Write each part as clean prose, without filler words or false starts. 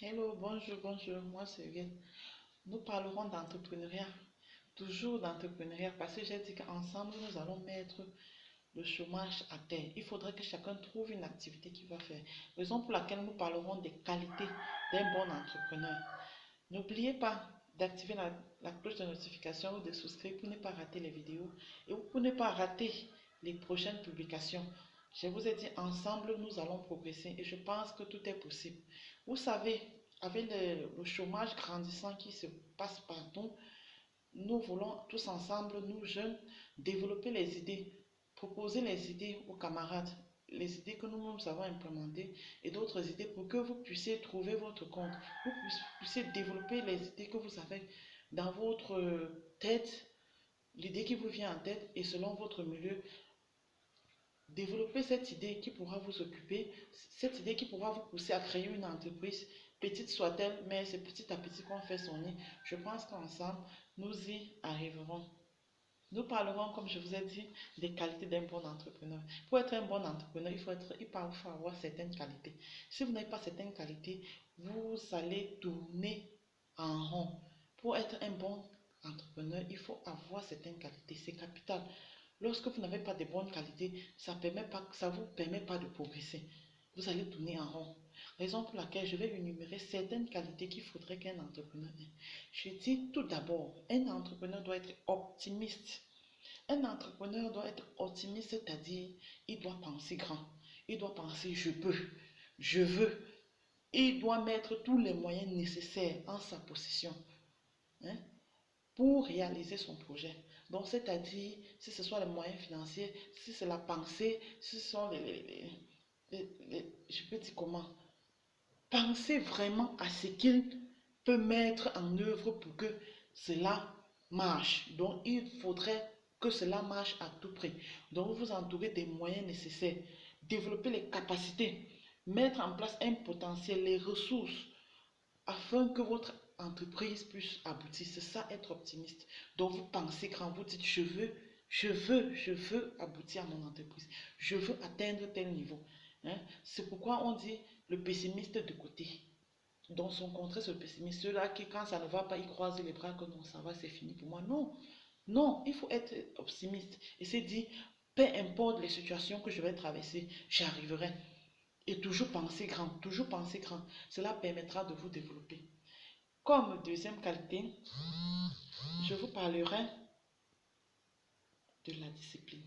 Hello, bonjour, moi c'est Viet. Nous parlerons d'entrepreneuriat, toujours d'entrepreneuriat, parce que j'ai dit qu'ensemble nous allons mettre le chômage à terre. Il faudrait que chacun trouve une activité qu'il va faire. Raison pour laquelle nous parlerons des qualités d'un bon entrepreneur. N'oubliez pas d'activer la cloche de notification ou de souscrire pour ne pas rater les vidéos et pour ne pas rater les prochaines publications. Je vous ai dit, ensemble, nous allons progresser et je pense que tout est possible. Vous savez, avec le chômage grandissant qui se passe partout, nous voulons tous ensemble, nous jeunes, développer les idées, proposer les idées aux camarades, les idées que nous-mêmes avons implémentées et d'autres idées pour que vous puissiez trouver votre compte, vous puissiez développer les idées que vous avez dans votre tête, l'idée qui vous vient en tête et selon votre milieu, développer cette idée qui pourra vous occuper, cette idée qui pourra vous pousser à créer une entreprise, petite soit-elle, mais c'est petit à petit qu'on fait son nid. Je pense qu'ensemble, nous y arriverons. Nous parlerons, comme je vous ai dit, des qualités d'un bon entrepreneur. Pour être un bon entrepreneur, il faut avoir certaines qualités. Si vous n'avez pas certaines qualités, vous allez tourner en rond. Pour être un bon entrepreneur, il faut avoir certaines qualités. C'est capital. Lorsque vous n'avez pas de bonnes qualités, ça ne vous permet pas de progresser. Vous allez tourner en rond. Raison pour laquelle je vais énumérer certaines qualités qu'il faudrait qu'un entrepreneur ait. Je dis tout d'abord, un entrepreneur doit être optimiste. Un entrepreneur doit être optimiste, c'est-à-dire il doit penser grand. Il doit penser je peux, je veux. Il doit mettre tous les moyens nécessaires en sa possession, hein, pour réaliser son projet. Donc, c'est-à-dire, si ce soit les moyens financiers, si c'est la pensée, si ce sont je peux dire comment, penser vraiment à ce qu'il peut mettre en œuvre pour que cela marche. Donc, il faudrait que cela marche à tout prix. Donc, vous entourez des moyens nécessaires, développer les capacités, mettre en place un potentiel, les ressources, afin que votre entreprise puisse aboutir. C'est ça, être optimiste. Donc, vous pensez quand vous dites, je veux aboutir à mon entreprise. Je veux atteindre tel niveau. Hein? C'est pourquoi on dit le pessimiste de côté. Dans son contraire, ce pessimiste, ceux-là qui, quand ça ne va pas, ils croisent les bras, que non, ça va, c'est fini pour moi. Non, non, il faut être optimiste et se dire, peu importe les situations que je vais traverser, j'arriverai. Et toujours penser grand, toujours penser grand. Cela permettra de vous développer. Comme deuxième qualité, je vous parlerai de la discipline.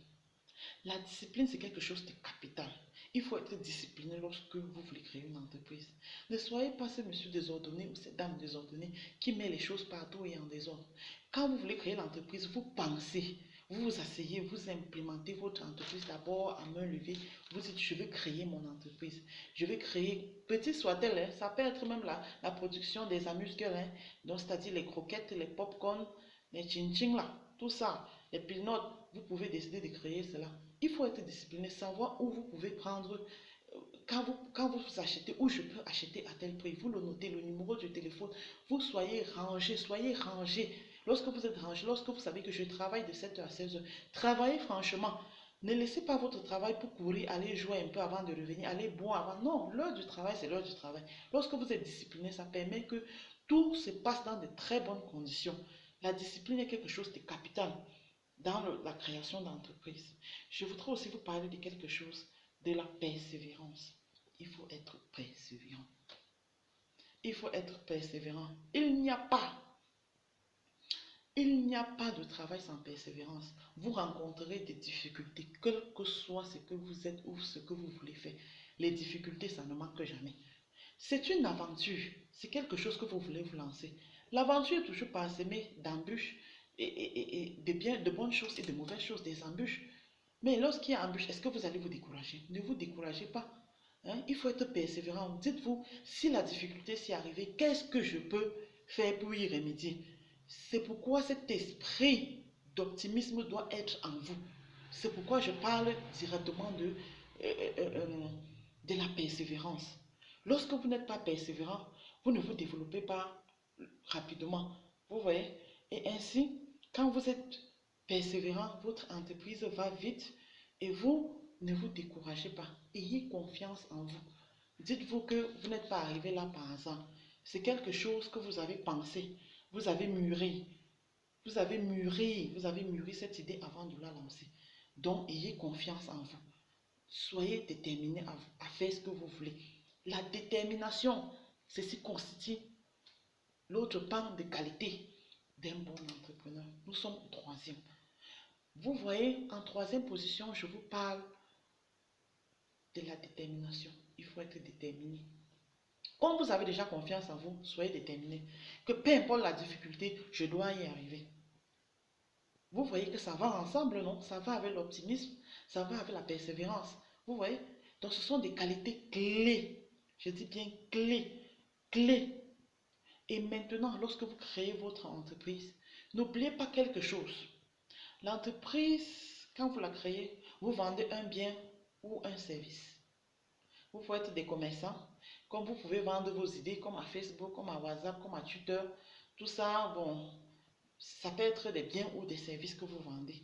La discipline, c'est quelque chose de capital. Il faut être discipliné lorsque vous voulez créer une entreprise. Ne soyez pas ce monsieur désordonné ou cette dame désordonnée qui met les choses partout et en désordre. Quand vous voulez créer l'entreprise, vous pensez, vous vous asseyez, vous implémentez votre entreprise d'abord à main levée. Vous dites, je veux créer mon entreprise. Je vais créer, petite soit-elle, hein, ça peut être même la production des amuse-gueules, hein, donc c'est-à-dire les croquettes, les pop-corn, les chin-chin là, tout ça, les peanuts, vous pouvez décider de créer cela. Il faut être discipliné, savoir où vous pouvez prendre, quand vous achetez, où je peux acheter à tel prix, vous le notez, le numéro de téléphone, vous soyez rangé, soyez rangé. Lorsque vous êtes rangé, lorsque vous savez que je travaille de 7 h à 16 h, travaillez franchement. Ne laissez pas votre travail pour courir, aller jouer un peu avant de revenir, aller boire avant. Non, l'heure du travail, c'est l'heure du travail. Lorsque vous êtes discipliné, ça permet que tout se passe dans de très bonnes conditions. La discipline est quelque chose de capital dans la création d'entreprise. Je voudrais aussi vous parler de quelque chose, de la persévérance. Il faut être persévérant. Il faut être persévérant. Il n'y a pas de travail sans persévérance. Vous rencontrerez des difficultés, quel que soit ce que vous êtes ou ce que vous voulez faire. Les difficultés, ça ne manque jamais. C'est une aventure. C'est quelque chose que vous voulez vous lancer. L'aventure est toujours parsemée d'embûches et de bonnes choses et de mauvaises choses, des embûches. Mais lorsqu'il y a embûche, est-ce que vous allez vous décourager? Ne vous découragez pas. Hein? Il faut être persévérant. Dites-vous, si la difficulté s'y arrivée, qu'est-ce que je peux faire pour y remédier? C'est pourquoi cet esprit d'optimisme doit être en vous. C'est pourquoi je parle directement de la persévérance. Lorsque vous n'êtes pas persévérant, vous ne vous développez pas rapidement. Vous voyez? Et ainsi, quand vous êtes persévérant, votre entreprise va vite et vous ne vous découragez pas. Ayez confiance en vous. Dites-vous que vous n'êtes pas arrivé là par hasard. C'est quelque chose que vous avez pensé, vous avez mûri, vous avez mûri cette idée avant de la lancer. Donc, ayez confiance en vous. Soyez déterminé à faire ce que vous voulez. La détermination, ceci constitue l'autre pan de qualité d'un bon entrepreneur. Nous sommes au troisième. Vous voyez, en troisième position, je vous parle de la détermination. Il faut être déterminé. Comme vous avez déjà confiance en vous, soyez déterminé. Que peu importe la difficulté, je dois y arriver. Vous voyez que ça va ensemble, non? Ça va avec l'optimisme, ça va avec la persévérance. Vous voyez? Donc ce sont des qualités clés. Je dis bien clés. Clés. Et maintenant, lorsque vous créez votre entreprise, n'oubliez pas quelque chose. L'entreprise, quand vous la créez, vous vendez un bien ou un service. Vous pouvez être des commerçants, comme vous pouvez vendre vos idées, comme à Facebook, comme à WhatsApp, comme à Twitter. Tout ça, bon, ça peut être des biens ou des services que vous vendez.